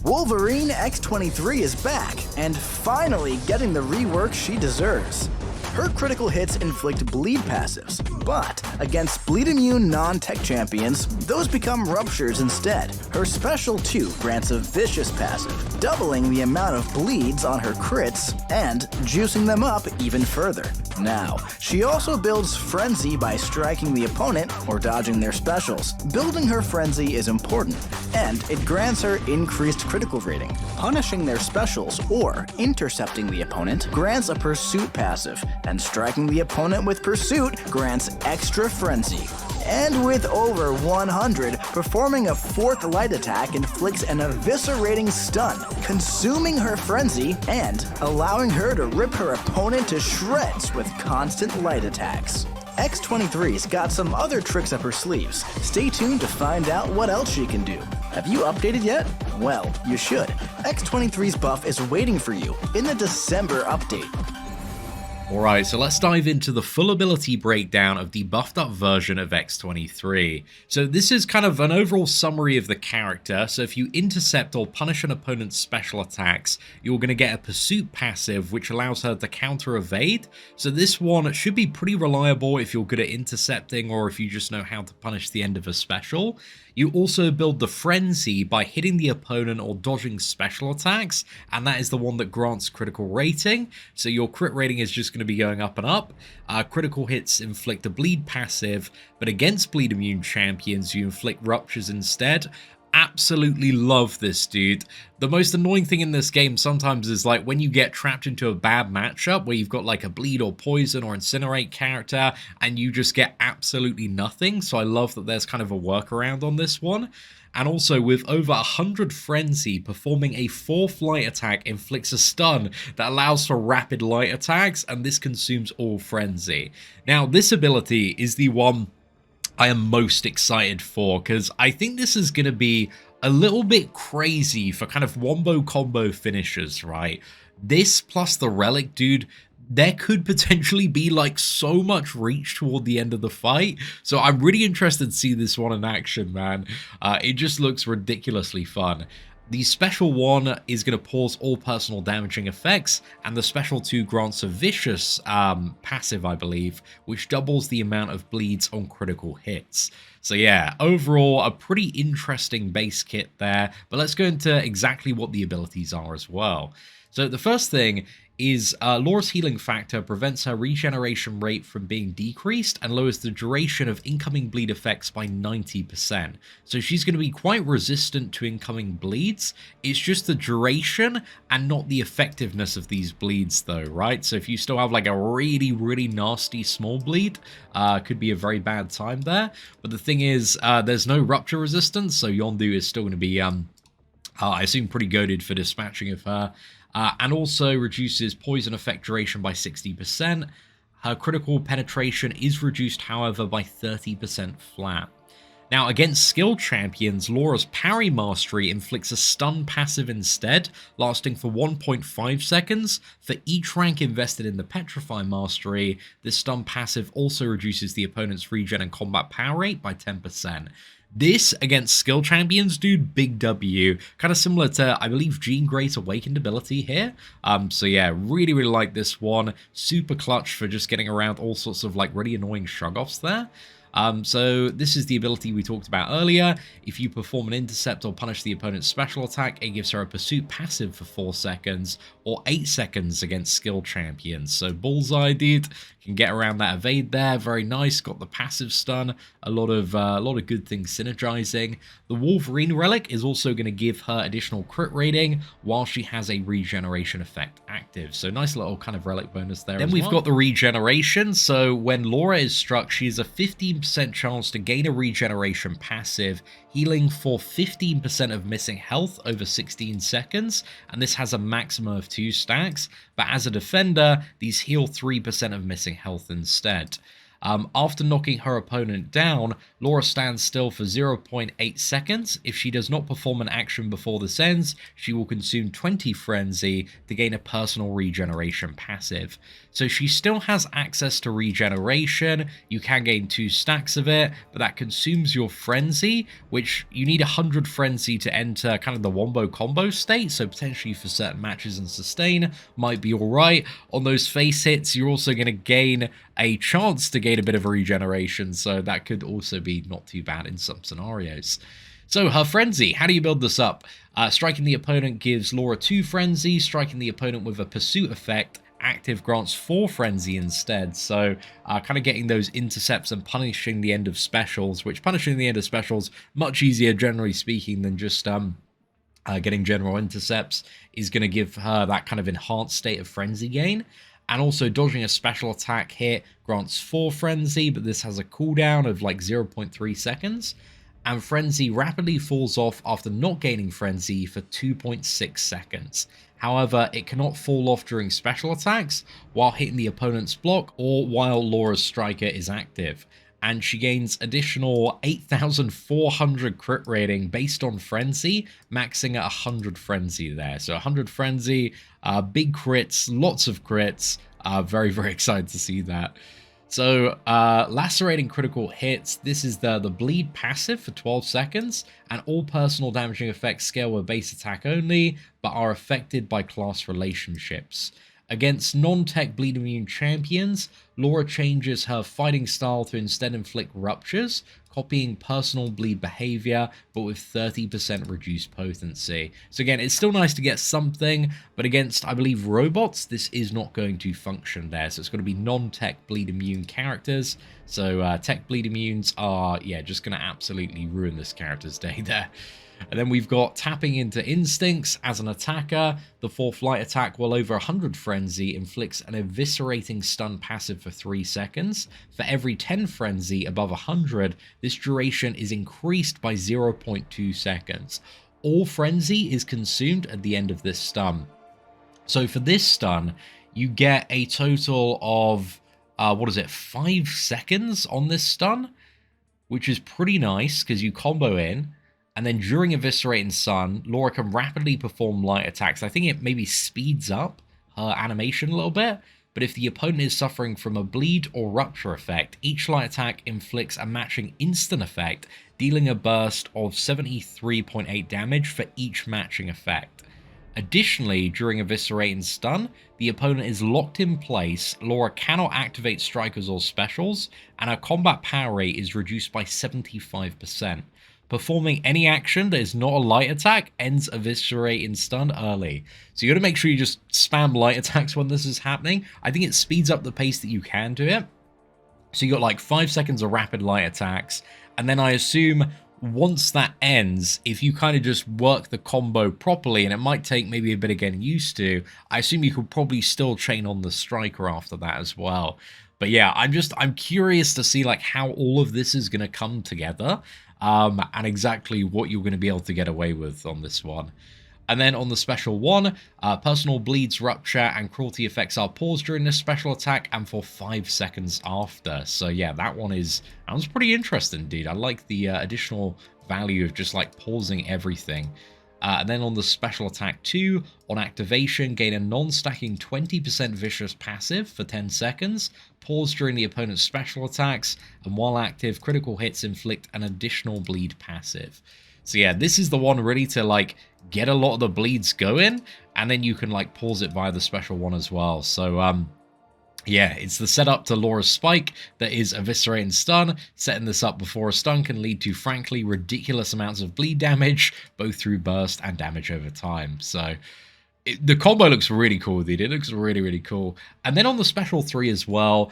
Wolverine X-23 is back, and finally getting the rework she deserves. Her critical hits inflict bleed passives, but against bleed-immune non-tech champions, those become ruptures instead. Her special too grants a vicious passive, doubling the amount of bleeds on her crits and juicing them up even further. Now, she also builds Frenzy by striking the opponent or dodging their specials. Building her Frenzy is important, and it grants her increased critical rating. Punishing their specials or intercepting the opponent grants a Pursuit passive, and striking the opponent with Pursuit grants extra Frenzy. And with over 100, performing a fourth light attack inflicts an eviscerating stun, consuming her Frenzy and allowing her to rip her opponent to shreds with constant light attacks. X-23's got some other tricks up her sleeves. Stay tuned to find out what else she can do. Have you updated yet? Well, you should. X-23's buff is waiting for you in the December update. Alright, so let's dive into the full ability breakdown of the buffed up version of X-23. So this is kind of an overall summary of the character. So if you intercept or punish an opponent's special attacks, you're going to get a Pursuit passive which allows her to counter evade. So this one should be pretty reliable if you're good at intercepting or if you just know how to punish the end of a special. You also build the Frenzy by hitting the opponent or dodging special attacks, and that is the one that grants critical rating. So your crit rating is just going to be going up and up. Critical hits inflict a bleed passive, but against bleed immune champions you inflict ruptures instead. Absolutely love this, dude. The most annoying thing in this game sometimes is like when you get trapped into a bad matchup where you've got like a bleed or poison or incinerate character and you just get absolutely nothing. So I love that there's kind of a workaround on this one. And also with over 100 Frenzy, performing a fourth light attack inflicts a stun that allows for rapid light attacks, and this consumes all Frenzy. Now this ability is the one I am most excited for, because I think this is going to be a little bit crazy for kind of wombo combo finishers, right? This plus the relic, dude, there could potentially be like so much reach toward the end of the fight. So I'm really interested to see this one in action, man. It just looks ridiculously fun. The special 1 is going to pause all personal damaging effects, and the special 2 grants a vicious passive, I believe, which doubles the amount of bleeds on critical hits. So yeah, overall, a pretty interesting base kit there, but let's go into exactly what the abilities are as well. So the first thing is Laura's healing factor prevents her regeneration rate from being decreased and lowers the duration of incoming bleed effects by 90%. So she's going to be quite resistant to incoming bleeds. It's just the duration and not the effectiveness of these bleeds though, right? So if you still have like a really, really nasty small bleed, could be a very bad time there. But the thing is, there's no rupture resistance, so Yondu is still going to be, I assume, pretty goated for dispatching of her. And also reduces poison effect duration by 60%. Her critical penetration is reduced, however, by 30% flat. Now, against skilled champions, Laura's parry mastery inflicts a stun passive instead, lasting for 1.5 seconds. For each rank invested in the petrify mastery, this stun passive also reduces the opponent's regen and combat power rate by 10%. This, against skill champions, dude, big W. Kind of similar to, I believe, Jean Grey's Awakened ability here. So yeah, really, really like this one. Super clutch for just getting around all sorts of, like, really annoying shrug-offs there. So this is the ability we talked about earlier. If you perform an intercept or punish the opponent's special attack, it gives her a Pursuit passive for 4 seconds or 8 seconds against skilled champions. So bullseye, dude. Can get around that evade there. Very nice. Got the passive stun. A lot of good things synergizing. The Wolverine relic is also going to give her additional crit rating while she has a regeneration effect active. So nice little kind of relic bonus there. Then we've got the regeneration. So when Laura is struck, she has a 15% chance to gain a regeneration passive, healing for 15% of missing health over 16 seconds, and this has a maximum of 2 stacks, but as a defender, these heal 3% of missing health instead. After knocking her opponent down, Laura stands still for 0.8 seconds. If she does not perform an action before this ends, she will consume 20 Frenzy to gain a personal regeneration passive. So she still has access to regeneration. You can gain 2 stacks of it, but that consumes your Frenzy, which you need 100 Frenzy to enter kind of the wombo combo state, so potentially for certain matches and sustain might be alright. On those face hits, you're also going to gain a chance to gain a bit of regeneration, so that could also be not too bad in some scenarios. So her Frenzy, how do you build this up? Striking the opponent gives Laura 2 Frenzy, striking the opponent with a Pursuit effect active grants 4 Frenzy instead, so kind of getting those intercepts and punishing the end of specials, which punishing the end of specials much easier generally speaking than just getting general intercepts, is going to give her that kind of enhanced state of Frenzy gain. And also dodging a special attack hit grants 4 Frenzy, but this has a cooldown of like 0.3 seconds. And Frenzy rapidly falls off after not gaining Frenzy for 2.6 seconds. However, it cannot fall off during special attacks, while hitting the opponent's block, or while Laura's Striker is active. And she gains additional 8,400 crit rating based on Frenzy, maxing at 100 Frenzy there. So 100 Frenzy, big crits, lots of crits. Very, very excited to see that. So, Lacerating critical hits, this is the bleed passive for 12 seconds, and all personal damaging effects scale with base attack only, but are affected by class relationships. Against non-tech bleed immune champions, Laura changes her fighting style to instead inflict ruptures, copying personal bleed behavior, but with 30% reduced potency. So again, it's still nice to get something, but against, I believe, robots, this is not going to function there. So it's going to be non-tech bleed immune characters. So tech bleed immunes are, yeah, just going to absolutely ruin this character's day there. And then we've got tapping into instincts as an attacker. The 4th light attack, while over 100 Frenzy, inflicts an eviscerating stun passive for 3 seconds. For every 10 Frenzy above 100, this duration is increased by 0.2 seconds. All Frenzy is consumed at the end of this stun. So for this stun, you get a total of, 5 seconds on this stun? Which is pretty nice, because you combo in. And then during Eviscerating Sun, Laura can rapidly perform light attacks. I think it maybe speeds up her animation a little bit, but if the opponent is suffering from a bleed or rupture effect, each light attack inflicts a matching instant effect, dealing a burst of 73.8 damage for each matching effect. Additionally, during Eviscerating Stun, the opponent is locked in place, Laura cannot activate strikers or specials, and her combat power rate is reduced by 75%. Performing any action that is not a light attack ends Eviscerating Stun early. So you got to make sure you just spam light attacks when this is happening. I think it speeds up the pace that you can do it. So you got like 5 seconds of rapid light attacks, and then I assume once that ends, if you kind of just work the combo properly, and it might take maybe a bit of getting used to, I assume you could probably still chain on the Striker after that as well. But yeah, I'm curious to see like how all of this is going to come together. And exactly what you're going to be able to get away with on this one. And then on the special one, personal bleeds, rupture, and cruelty effects are paused during this special attack and for 5 seconds after. So yeah, that one's pretty interesting, indeed. I like the additional value of just like pausing everything. And then on the special attack 2, on activation, gain a non-stacking 20% vicious passive for 10 seconds, pause during the opponent's special attacks, and while active, critical hits inflict an additional bleed passive. So yeah, this is the one really to like get a lot of the bleeds going, and then you can like pause it via the special one as well. So yeah, it's the setup to Laura's Spike that is Eviscerating Stun. Setting this up before a stun can lead to, frankly, ridiculous amounts of bleed damage, both through burst and damage over time. So the combo looks really cool, dude. It looks really, really cool. And then on the special 3 as well,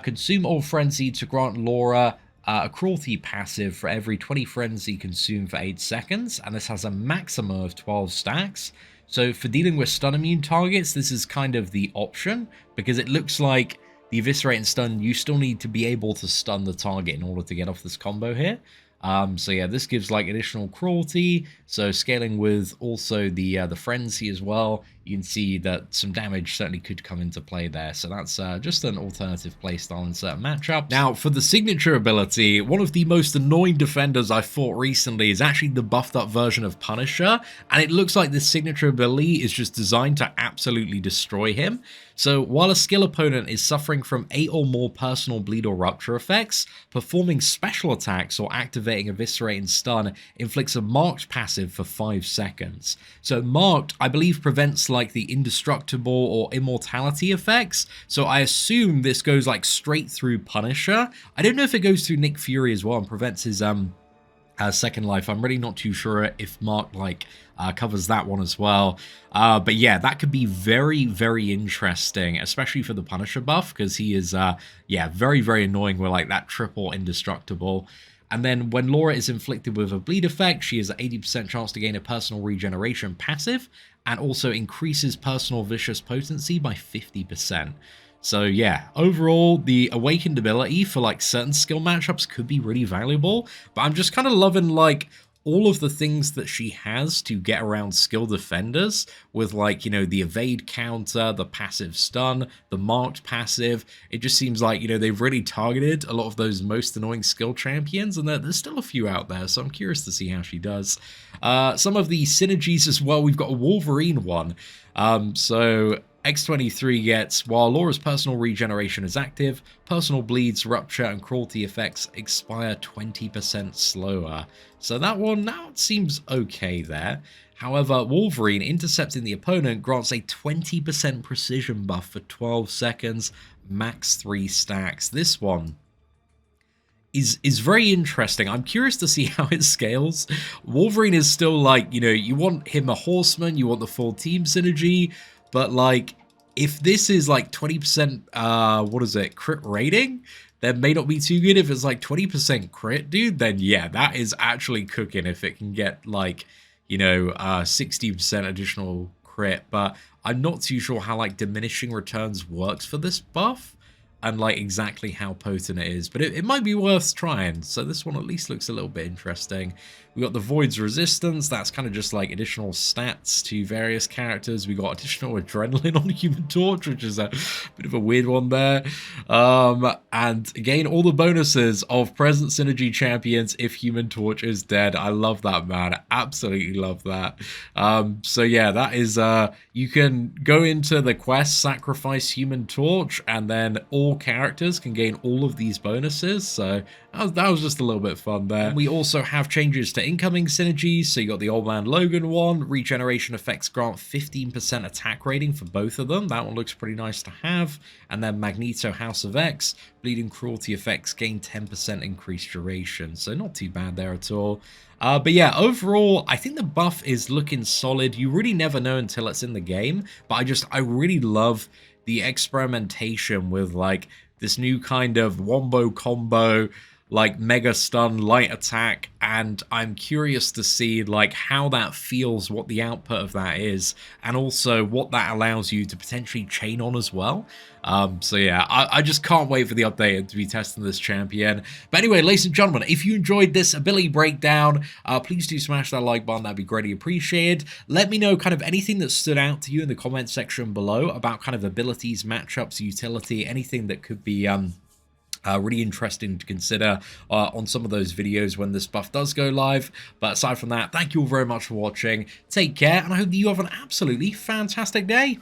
consume all Frenzy to grant Laura a cruelty passive for every 20 Frenzy consumed for 8 seconds. And this has a maximum of 12 stacks. So for dealing with stun immune targets, this is kind of the option, because it looks like the Eviscerating Stun, you still need to be able to stun the target in order to get off this combo here. So yeah, this gives like additional cruelty, So scaling with also the frenzy as well, you can see that some damage certainly could come into play there. So that's just an alternative playstyle in certain matchups. Now, for the signature ability, one of the most annoying defenders I fought recently is actually the buffed up version of Punisher, and it looks like this signature ability is just designed to absolutely destroy him. So while a skill opponent is suffering from 8 or more personal bleed or rupture effects, performing special attacks or activating eviscerate and stun inflicts a marked passive for 5 seconds. So marked, I believe, prevents like the indestructible or immortality effects. So I assume this goes like straight through Punisher. I don't know if it goes through Nick Fury as well and prevents his second life. I'm really not too sure if Mark like covers that one as well. But yeah, that could be very, very interesting, especially for the Punisher buff, because he is, yeah, very, very annoying with like that triple indestructible. And then when Laura is inflicted with a bleed effect, she has an 80% chance to gain a personal regeneration passive, and also increases personal vicious potency by 50%. So yeah, overall, the awakened ability for like certain skill matchups could be really valuable, but I'm just kind of loving like all of the things that she has to get around skill defenders with like, you know, the evade counter, the passive stun, the marked passive. It just seems like, you know, they've really targeted a lot of those most annoying skill champions, and there's still a few out there, so I'm curious to see how she does. Some of the synergies as well, we've got a Wolverine one. So X-23 gets, while Laura's personal regeneration is active, personal bleeds, rupture, and cruelty effects expire 20% slower. So that one now seems okay there. However, Wolverine intercepting the opponent grants a 20% precision buff for 12 seconds, max 3 stacks. This one is very interesting. I'm curious to see how it scales. Wolverine is still like, you know, you want him a horseman, you want the full team synergy, but like, if this is like 20%, what is it, crit rating, then may not be too good. If it's like 20% crit, dude, then yeah, that is actually cooking if it can get like, you know, 60% additional crit. But I'm not too sure how like diminishing returns works for this buff, and like exactly how potent it is, but it might be worth trying. So this one at least looks a little bit interesting. We got the Void's Resistance. That's kind of just like additional stats to various characters. We got additional adrenaline on Human Torch, which is a bit of a weird one there. And again, all the bonuses of present synergy champions if Human Torch is dead. I love that, man. Absolutely love that. So yeah, that is, you can go into the quest, sacrifice Human Torch, and then all characters can gain all of these bonuses. So that was just a little bit fun there. And we also have changes to incoming synergies. So you got the Old Man Logan one. Regeneration effects grant 15% attack rating for both of them. That one looks pretty nice to have. And then Magneto House of X. Bleeding cruelty effects gain 10% increased duration. So not too bad there at all. But yeah, overall, I think the buff is looking solid. You really never know until it's in the game. But I really love the experimentation with like this new kind of wombo combo, like mega stun, light attack, and I'm curious to see like how that feels, what the output of that is, and also what that allows you to potentially chain on as well. So yeah, I just can't wait for the update and to be testing this champion. But anyway, ladies and gentlemen, if you enjoyed this ability breakdown, please do smash that like button. That'd be greatly appreciated. Let me know kind of anything that stood out to you in the comment section below about kind of abilities, matchups, utility, anything that could be really interesting to consider on some of those videos when this buff does go live. But aside from that, thank you all very much for watching. Take care, and I hope that you have an absolutely fantastic day.